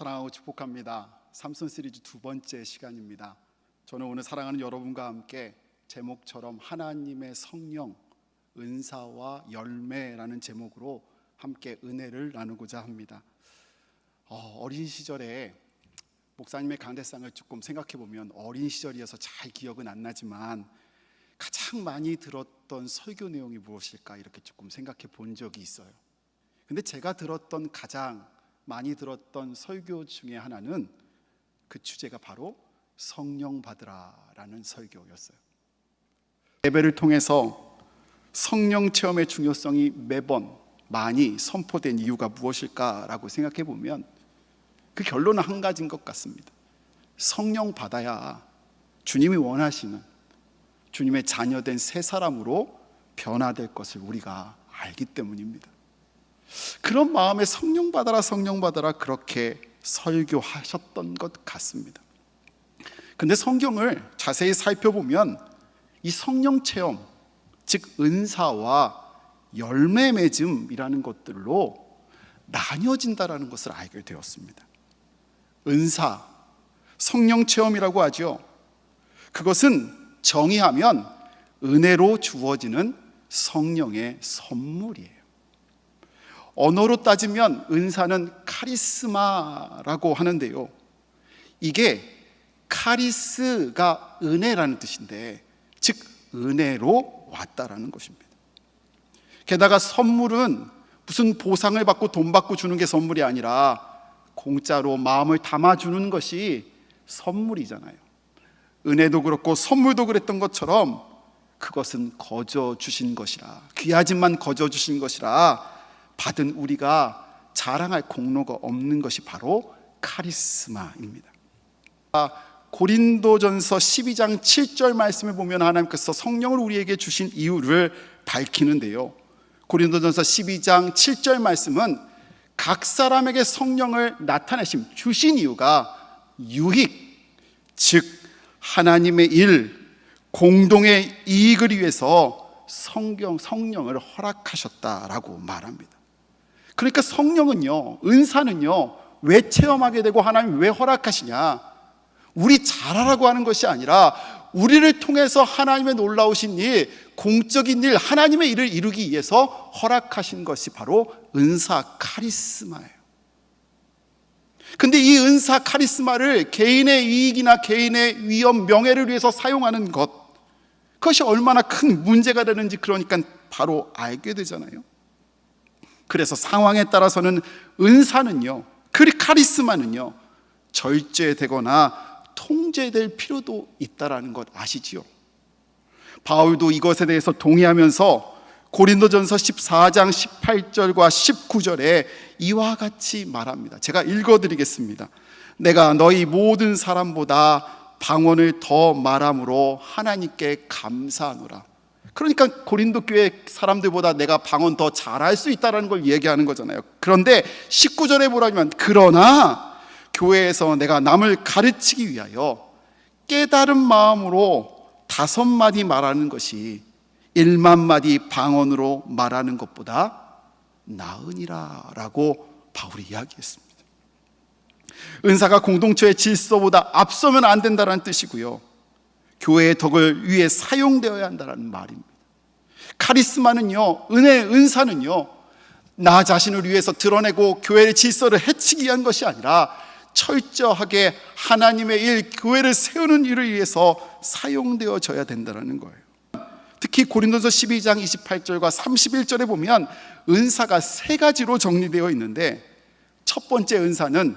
사랑하고 축복합니다. 삼손 시리즈 두 번째 시간입니다. 저는 오늘 사랑하는 여러분과 함께 제목처럼 하나님의 성령, 은사와 열매라는 제목으로 함께 은혜를 나누고자 합니다. 어린 시절에 목사님의 강대상을 조금 생각해 보면 어린 시절이어서 잘 기억은 안 나지만 가장 많이 들었던 설교 내용이 무엇일까 이렇게 조금 생각해 본 적이 있어요. 근데 제가 가장 많이 들었던 설교 중에 하나는 그 주제가 바로 성령 받으라라는 설교였어요. 예배를 통해서 성령 체험의 중요성이 매번 많이 선포된 이유가 무엇일까라고 생각해 보면 그 결론은 한 가지인 것 같습니다. 성령 받아야 주님이 원하시는 주님의 자녀된 새 사람으로 변화될 것을 우리가 알기 때문입니다. 그런 마음에 성령 받아라 그렇게 설교하셨던 것 같습니다. 근데 성경을 자세히 살펴보면 이 성령 체험, 즉 은사와 열매 맺음이라는 것들로 나뉘어진다라는 것을 알게 되었습니다. 은사, 성령 체험이라고 하죠. 그것은 정의하면 은혜로 주어지는 성령의 선물이에요. 언어로 따지면 은사는 카리스마라고 하는데요, 이게 카리스가 은혜라는 뜻인데, 즉 은혜로 왔다라는 것입니다. 게다가 선물은 무슨 보상을 받고 돈 받고 주는 게 선물이 아니라 공짜로 마음을 담아주는 것이 선물이잖아요. 은혜도 그렇고 선물도 그랬던 것처럼 그것은 거저 주신 것이라, 귀하지만 거저 주신 것이라 받은 우리가 자랑할 공로가 없는 것이 바로 카리스마입니다. 고린도전서 12장 7절 말씀을 보면 하나님께서 성령을 우리에게 주신 이유를 밝히는데요, 고린도전서 12장 7절 말씀은 각 사람에게 성령을 나타내심, 주신 이유가 유익, 즉 하나님의 일, 공동의 이익을 위해서 성령을 허락하셨다라고 말합니다. 그러니까 성령은요, 은사는요, 왜 체험하게 되고 하나님이 왜 허락하시냐, 우리 잘하라고 하는 것이 아니라 우리를 통해서 하나님의 놀라우신 일, 공적인 일, 하나님의 일을 이루기 위해서 허락하신 것이 바로 은사, 카리스마예요. 근데 이 은사, 카리스마를 개인의 이익이나 개인의 위험, 명예를 위해서 사용하는 것, 그것이 얼마나 큰 문제가 되는지 그러니까 바로 알게 되잖아요. 그래서 상황에 따라서는 은사는요, 카리스마는요, 절제되거나 통제될 필요도 있다라는 것 아시지요? 바울도 이것에 대해서 동의하면서 고린도전서 14장 18절과 19절에 이와 같이 말합니다. 제가 읽어드리겠습니다. 내가 너희 모든 사람보다 방언을 더 말함으로 하나님께 감사하노라. 그러니까 고린도 교회 사람들보다 내가 방언 더 잘할 수 있다는 걸 얘기하는 거잖아요. 그런데 19절에 뭐라면, 그러나 교회에서 내가 남을 가르치기 위하여 깨달은 마음으로 5마디 말하는 것이 1만 마디 방언으로 말하는 것보다 나으니라 라고 바울이 이야기했습니다. 은사가 공동체의 질서보다 앞서면 안 된다는 뜻이고요, 교회의 덕을 위해 사용되어야 한다는 말입니다. 카리스마는요, 은사는요, 나 자신을 위해서 드러내고 교회의 질서를 해치기 위한 것이 아니라 철저하게 하나님의 일, 교회를 세우는 일을 위해서 사용되어져야 된다는 거예요. 특히 고린도서 12장 28절과 31절에 보면 은사가 3가지로 정리되어 있는데, 첫 번째 은사는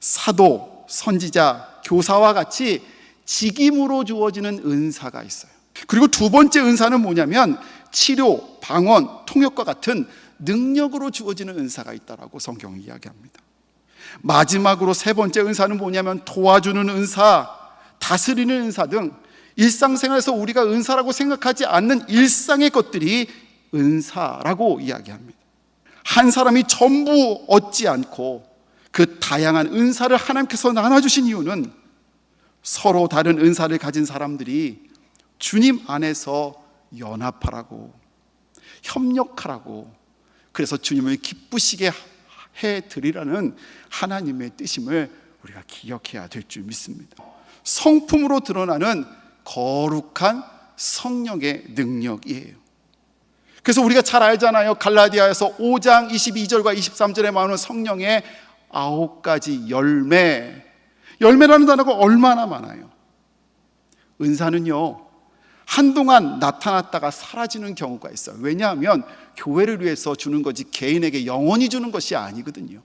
사도, 선지자, 교사와 같이 직임으로 주어지는 은사가 있어요. 그리고 두 번째 은사는 뭐냐면 치료, 방언, 통역과 같은 능력으로 주어지는 은사가 있다라고 성경이 이야기합니다. 마지막으로 세 번째 은사는 뭐냐면 도와주는 은사, 다스리는 은사 등 일상생활에서 우리가 은사라고 생각하지 않는 일상의 것들이 은사라고 이야기합니다. 한 사람이 전부 얻지 않고 그 다양한 은사를 하나님께서 나눠주신 이유는 서로 다른 은사를 가진 사람들이 주님 안에서 연합하라고, 협력하라고, 그래서 주님을 기쁘시게 해드리라는 하나님의 뜻임을 우리가 기억해야 될 줄 믿습니다. 성품으로 드러나는 거룩한 성령의 능력이에요. 그래서 우리가 잘 알잖아요. 갈라디아에서 5장 22절과 23절에 나오는 성령의 9가지 열매. 열매라는 단어가 얼마나 많아요. 은사는요, 한동안 나타났다가 사라지는 경우가 있어요. 왜냐하면 교회를 위해서 주는 거지 개인에게 영원히 주는 것이 아니거든요.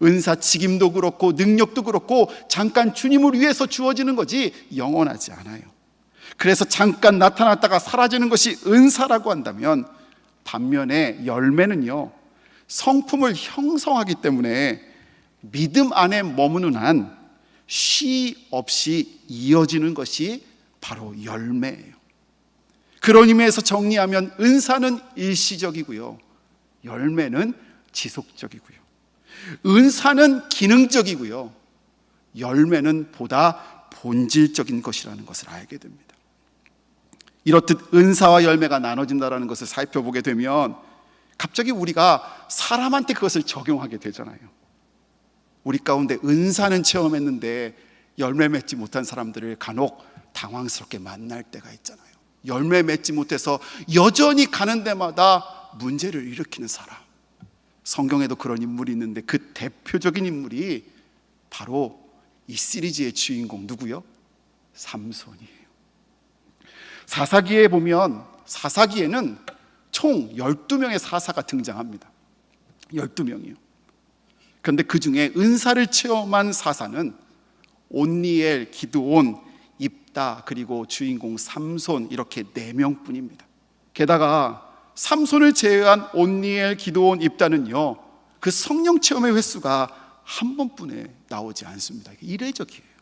은사 직임도 그렇고 능력도 그렇고 잠깐 주님을 위해서 주어지는 거지 영원하지 않아요. 그래서 잠깐 나타났다가 사라지는 것이 은사라고 한다면, 반면에 열매는요, 성품을 형성하기 때문에 믿음 안에 머무는 한 쉼 없이 이어지는 것이 바로 열매예요. 그런 의미에서 정리하면 은사는 일시적이고요, 열매는 지속적이고요. 은사는 기능적이고요, 열매는 보다 본질적인 것이라는 것을 알게 됩니다. 이렇듯 은사와 열매가 나눠진다는 것을 살펴보게 되면 갑자기 우리가 사람한테 그것을 적용하게 되잖아요. 우리 가운데 은사는 체험했는데 열매 맺지 못한 사람들을 간혹 당황스럽게 만날 때가 있잖아요. 열매 맺지 못해서 여전히 가는 데마다 문제를 일으키는 사람. 성경에도 그런 인물이 있는데 그 대표적인 인물이 바로 이 시리즈의 주인공 누구요? 삼손이에요. 사사기에 보면, 사사기에는 총 12명의 사사가 등장합니다. 12명이요. 그런데 그 중에 은사를 체험한 사사는 온니엘, 기드온, 입다, 그리고 주인공 삼손, 이렇게 4명뿐입니다. 게다가 삼손을 제외한 온니엘, 기드온, 입다는요, 그 성령 체험의 횟수가 한 번뿐에 나오지 않습니다. 이례적이에요.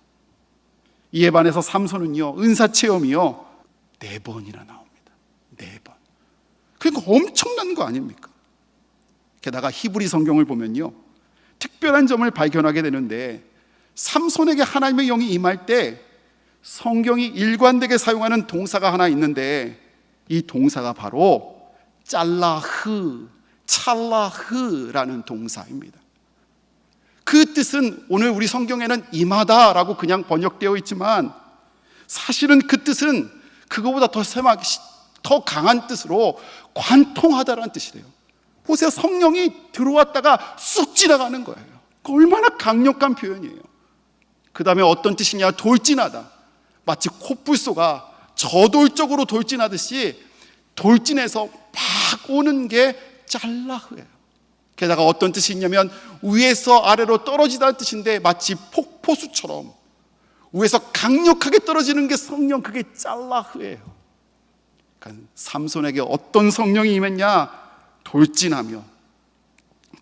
이에 반해서 삼손은요, 은사 체험이요 4번이나 나옵니다. 4번. 그러니까 엄청난 거 아닙니까? 게다가 히브리 성경을 보면요, 특별한 점을 발견하게 되는데, 삼손에게 하나님의 영이 임할 때 성경이 일관되게 사용하는 동사가 하나 있는데, 이 동사가 바로 짤라흐, 찰라흐라는 동사입니다. 그 뜻은 오늘 우리 성경에는 임하다라고 그냥 번역되어 있지만, 사실은 그 뜻은 그거보다 더 강한 뜻으로 관통하다라는 뜻이래요. 보세요, 성령이 들어왔다가 쑥 지나가는 거예요. 얼마나 강력한 표현이에요. 그 다음에 어떤 뜻이냐? 돌진하다. 마치 콧불소가 저돌적으로 돌진하듯이 돌진해서 팍 오는 게 짤라흐예요. 게다가 어떤 뜻이 있냐면 위에서 아래로 떨어지다는 뜻인데, 마치 폭포수처럼 위에서 강력하게 떨어지는 게 성령, 그게 짤라흐예요. 그러니까 삼손에게 어떤 성령이 임했냐? 돌진하며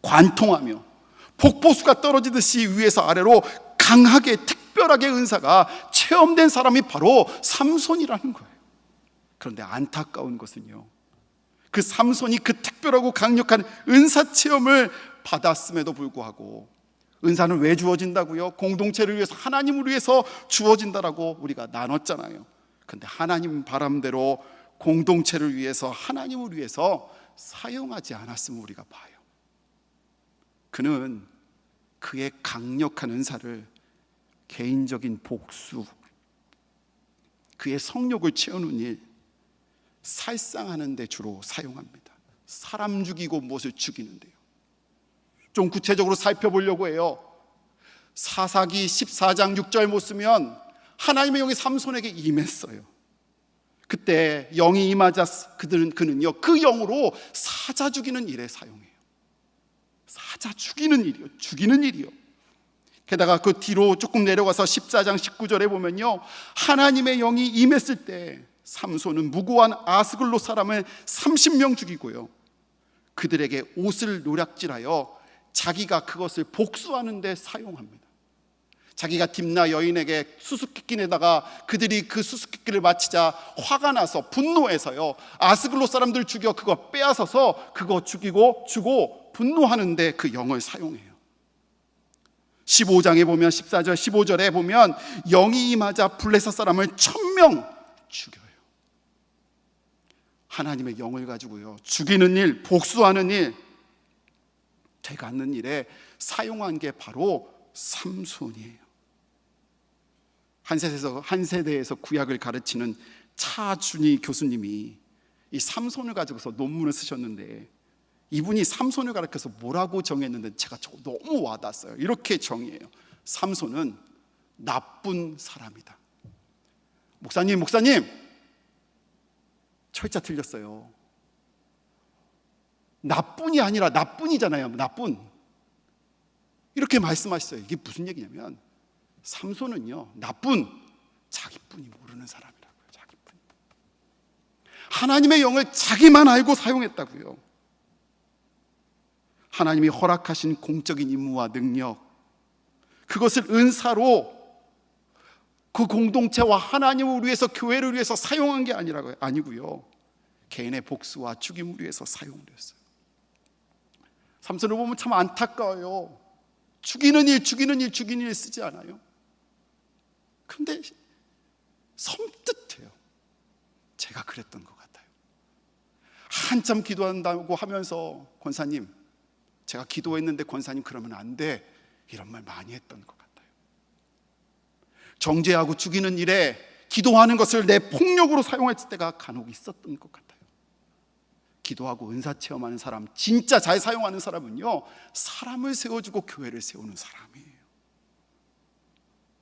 관통하며 폭포수가 떨어지듯이 위에서 아래로 강하게 특별하게 은사가 체험된 사람이 바로 삼손이라는 거예요. 그런데 안타까운 것은요, 그 삼손이 그 특별하고 강력한 은사 체험을 받았음에도 불구하고, 은사는 왜 주어진다고요? 공동체를 위해서, 하나님을 위해서 주어진다라고 우리가 나눴잖아요. 그런데 하나님 바람대로 공동체를 위해서, 하나님을 위해서 사용하지 않았음을 우리가 봐요. 그는 그의 강력한 은사를 개인적인 복수, 그의 성욕을 채우는 일, 살상하는 데 주로 사용합니다. 사람 죽이고 무엇을 죽이는데요. 좀 구체적으로 살펴보려고 해요. 사사기 14장 6절 보시면 하나님의 영이 삼손에게 임했어요. 그때 영이 임하자 그는요, 그 영으로 사자 죽이는 일에 사용해요. 사자 죽이는 일이요, 죽이는 일이요. 게다가 그 뒤로 조금 내려가서 14장 19절에 보면요, 하나님의 영이 임했을 때 삼손은 무고한 아스글로 사람을 30명 죽이고요, 그들에게 옷을 노략질하여 자기가 그것을 복수하는 데 사용합니다. 자기가 딥나 여인에게 수수께끼 내다가 그들이 그 수수께끼를 마치자 화가 나서 분노해서요, 아스글로 사람들 죽여 그거 빼앗아서 그거 죽이고 주고 분노하는데 그 영을 사용해요. 15장에 보면 14절 15절에 보면 영이 임하자 블레셋 사람을 1000명 죽여요. 하나님의 영을 가지고요, 죽이는 일, 복수하는 일, 되가 않는 일에 사용한 게 바로 삼손이에요. 한 세대에서 구약을 가르치는 차준희 교수님이 이 삼손을 가지고서 논문을 쓰셨는데, 이분이 삼손을 가르쳐서 뭐라고 정했는데 제가 너무 와닿았어요. 이렇게 정의해요. 삼손은 나쁜 사람이다. 목사님 철자 틀렸어요. 나쁜이 아니라 나쁜이잖아요. 나쁜. 이렇게 말씀하셨어요. 이게 무슨 얘기냐면, 삼손은요, 나쁜, 자기뿐이 모르는 사람이라고요. 자기뿐. 하나님의 영을 자기만 알고 사용했다고요. 하나님이 허락하신 공적인 임무와 능력, 그것을 은사로 그 공동체와 하나님을 위해서, 교회를 위해서 사용한 게 아니고요, 개인의 복수와 죽임을 위해서 사용을 했어요. 삼손을 보면 참 안타까워요. 죽이는 일 쓰지 않아요. 근데 섬뜩해요. 제가 그랬던 것 같아요. 한참 기도한다고 하면서, 권사님, 제가 기도했는데 권사님 그러면 안 돼, 이런 말 많이 했던 것 같아요. 정죄하고 죽이는 일에 기도하는 것을 내 폭력으로 사용했을 때가 간혹 있었던 것 같아요. 기도하고 은사 체험하는 사람, 진짜 잘 사용하는 사람은요, 사람을 세워주고 교회를 세우는 사람이에요.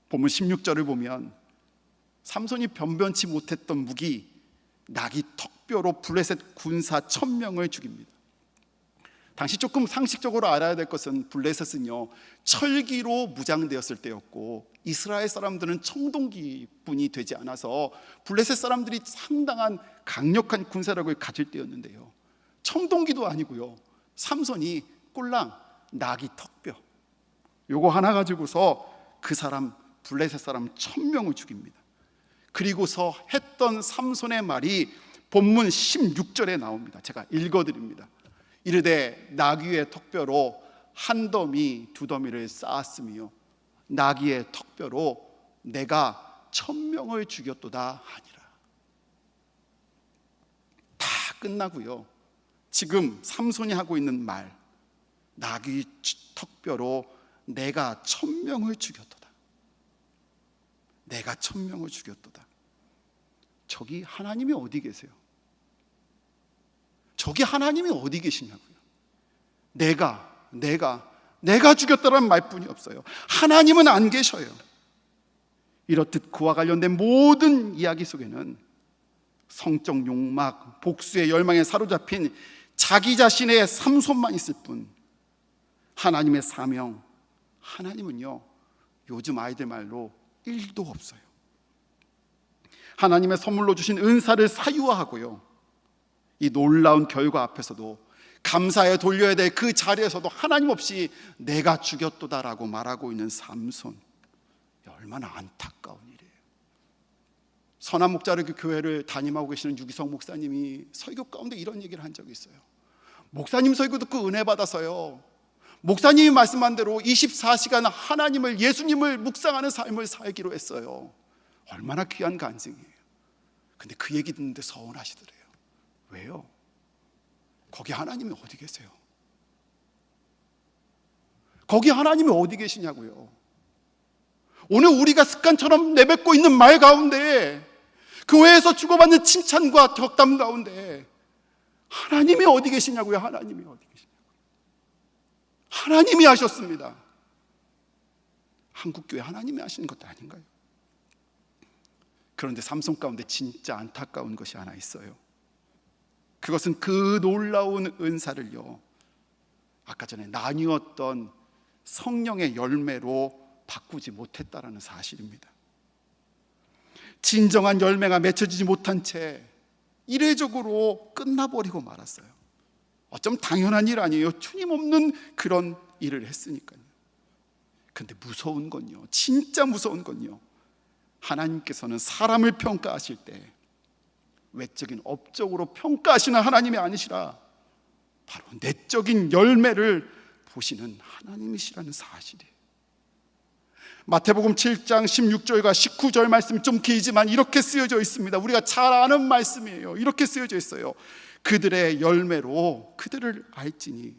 본문 16절을 보면 삼손이 변변치 못했던 무기 나귀 턱뼈로 블레셋 군사 1000명을 죽입니다. 당시 조금 상식적으로 알아야 될 것은, 블레셋은요, 철기로 무장되었을 때였고, 이스라엘 사람들은 청동기뿐이 되지 않아서 블레셋 사람들이 상당한 강력한 군사력을 가질 때였는데요, 청동기도 아니고요, 삼손이 꼴랑 나귀 턱뼈 요거 하나 가지고서 그 사람, 블레셋 사람 1000명을 죽입니다. 그리고서 했던 삼손의 말이 본문 16절에 나옵니다. 제가 읽어드립니다. 이르되 나귀의 턱뼈로 한 더미 두 더미를 쌓았으며 나귀의 턱뼈로 내가 1000명을 죽였도다 하니라. 다 끝나고요, 지금 삼손이 하고 있는 말, 나귀 턱뼈로 내가 1000명을 죽였도다. 내가 1000명을 죽였도다. 저기 하나님이 어디 계세요? 저기 하나님이 어디 계시냐고요. 내가 죽였다는 말뿐이 없어요. 하나님은 안 계셔요. 이렇듯 그와 관련된 모든 이야기 속에는 성적 욕망, 복수의 열망에 사로잡힌 자기 자신의 삼손만 있을 뿐, 하나님의 사명, 하나님은요, 요즘 아이들 말로 1도 없어요. 하나님의 선물로 주신 은사를 사유화하고요, 이 놀라운 결과 앞에서도 감사에 돌려야 될 그 자리에서도 하나님 없이 내가 죽였도다라고 말하고 있는 삼손, 얼마나 안타까운 일이에요. 선한 목자르교 교회를 담임하고 계시는 유기성 목사님이 설교 가운데 이런 얘기를 한 적이 있어요. 목사님 설교 듣고 은혜 받아서요, 목사님이 말씀한 대로 24시간 하나님을, 예수님을 묵상하는 삶을 살기로 했어요. 얼마나 귀한 간증이에요. 근데 그 얘기 듣는데 서운하시더래요. 왜요? 거기 하나님이 어디 계세요? 거기 하나님이 어디 계시냐고요. 오늘 우리가 습관처럼 내뱉고 있는 말 가운데, 교회에서 주고받는 칭찬과 덕담 가운데 하나님이 어디 계시냐고요. 하나님이 어디 계시냐고요. 하나님이 하셨습니다. 한국교회 하나님이 하시는 것도 아닌가요? 그런데 삼손 가운데 진짜 안타까운 것이 하나 있어요. 그것은 그 놀라운 은사를요, 아까 전에 나뉘었던 성령의 열매로 바꾸지 못했다라는 사실입니다. 진정한 열매가 맺혀지지 못한 채 이례적으로 끝나버리고 말았어요. 어쩜 당연한 일 아니에요. 틀림없는 그런 일을 했으니까요. 근데 무서운 건요, 진짜 무서운 건요, 하나님께서는 사람을 평가하실 때 외적인 업적으로 평가하시는 하나님이 아니시라 바로 내적인 열매를 보시는 하나님이시라는 사실이에요. 마태복음 7장 16절과 19절 말씀이 좀 길지만 이렇게 쓰여져 있습니다. 우리가 잘 아는 말씀이에요. 이렇게 쓰여져 있어요. 그들의 열매로 그들을 알지니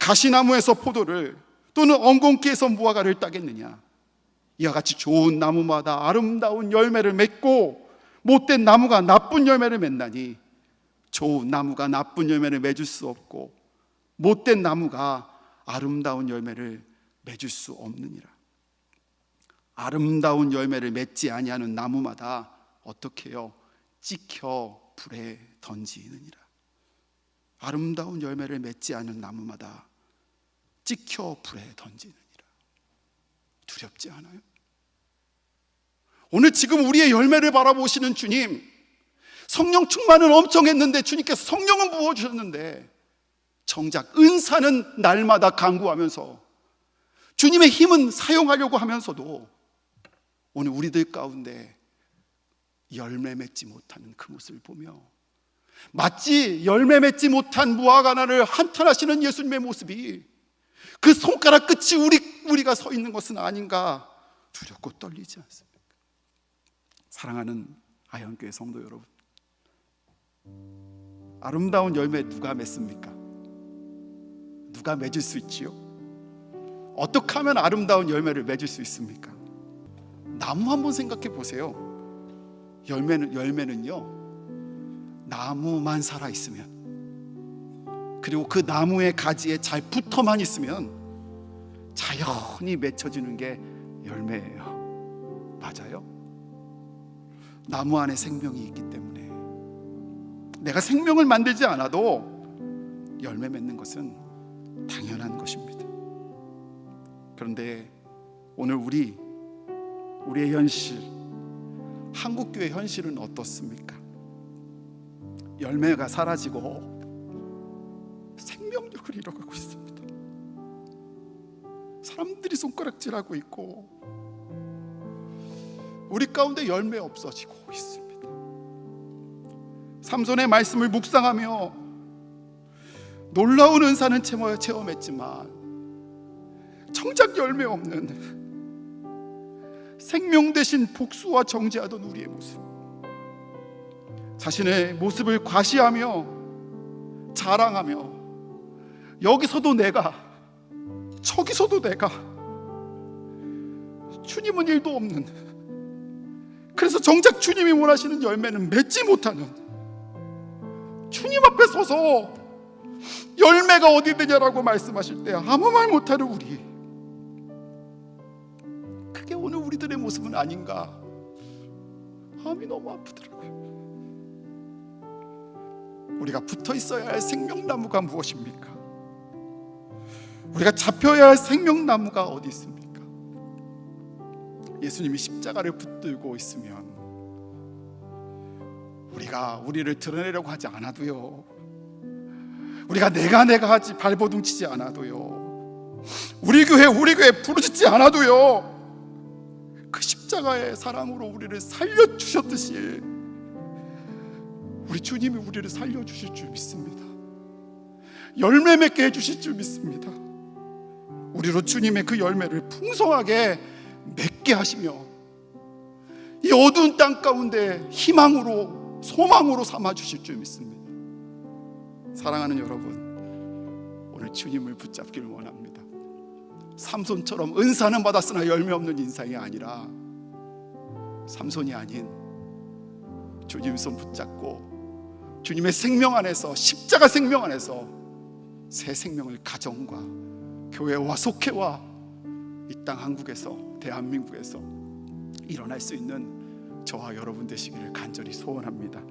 가시나무에서 포도를 또는 엉겅퀴에서 무화과를 따겠느냐? 이와 같이 좋은 나무마다 아름다운 열매를 맺고 못된 나무가 나쁜 열매를 맺나니 좋은 나무가 나쁜 열매를 맺을 수 없고 못된 나무가 아름다운 열매를 맺을 수 없느니라. 아름다운 열매를 맺지 아니하는 나무마다 어떻게 해요? 찍혀 불에 던지느니라. 아름다운 열매를 맺지 않은 나무마다 찍혀 불에 던지느니라. 두렵지 않아요? 오늘 지금 우리의 열매를 바라보시는 주님, 성령 충만은 엄청 했는데 주님께서 성령은 부어주셨는데 정작 은사는 날마다 간구하면서 주님의 힘은 사용하려고 하면서도 오늘 우리들 가운데 열매 맺지 못하는 그 모습을 보며 마치 열매 맺지 못한 무화과나를 한탄하시는 예수님의 모습이 그 손가락 끝이 우리가 서 있는 것은 아닌가 두렵고 떨리지 않습니까? 사랑하는 아현교회 성도 여러분, 아름다운 열매 누가 맺습니까? 누가 맺을 수 있지요? 어떻게 하면 아름다운 열매를 맺을 수 있습니까? 나무 한번 생각해 보세요. 열매는요, 나무만 살아있으면, 그리고 그 나무의 가지에 잘 붙어만 있으면 자연히 맺혀지는 게 열매예요. 맞아요? 나무 안에 생명이 있기 때문에 내가 생명을 만들지 않아도 열매 맺는 것은 당연한 것입니다. 그런데 오늘 우리의 현실, 한국교회 현실은 어떻습니까? 열매가 사라지고 생명력을 잃어가고 있습니다. 사람들이 손가락질하고 있고 우리 가운데 열매 없어지고 있습니다. 삼손의 말씀을 묵상하며 놀라운 은사는 체험했지만 정작 열매 없는 생명 대신 복수와 정죄하던 우리의 모습, 자신의 모습을 과시하며 자랑하며 여기서도 내가 저기서도 내가, 주님은 일도 없는, 그래서 정작 주님이 원하시는 열매는 맺지 못하는, 주님 앞에 서서 열매가 어디 되냐라고 말씀하실 때 아무 말 못하는 우리, 그게 오늘 우리들의 모습은 아닌가. 마음이 너무 아프더라고요. 우리가 붙어 있어야 할 생명나무가 무엇입니까? 우리가 잡혀야 할 생명나무가 어디 있습니까? 예수님이 십자가를 붙들고 있으면 우리가 우리를 드러내려고 하지 않아도요, 우리가 내가 하지 발버둥 치지 않아도요, 우리 교회 부르짖지 않아도요, 그 십자가의 사랑으로 우리를 살려주셨듯이 우리 주님이 우리를 살려주실 줄 믿습니다. 열매 맺게 해주실 줄 믿습니다. 우리로 주님의 그 열매를 풍성하게 맺게 하시며 이 어두운 땅 가운데 희망으로, 소망으로 삼아주실 줄 믿습니다. 사랑하는 여러분, 오늘 주님을 붙잡기를 원합니다. 삼손처럼 은사는 받았으나 열매 없는 인생이 아니라, 삼손이 아닌 주님 손 붙잡고 주님의 생명 안에서, 십자가 생명 안에서 새 생명을 가정과 교회와 속회와 이 땅 한국에서, 대한민국에서 일어날 수 있는 저와 여러분 되시기를 간절히 소원합니다.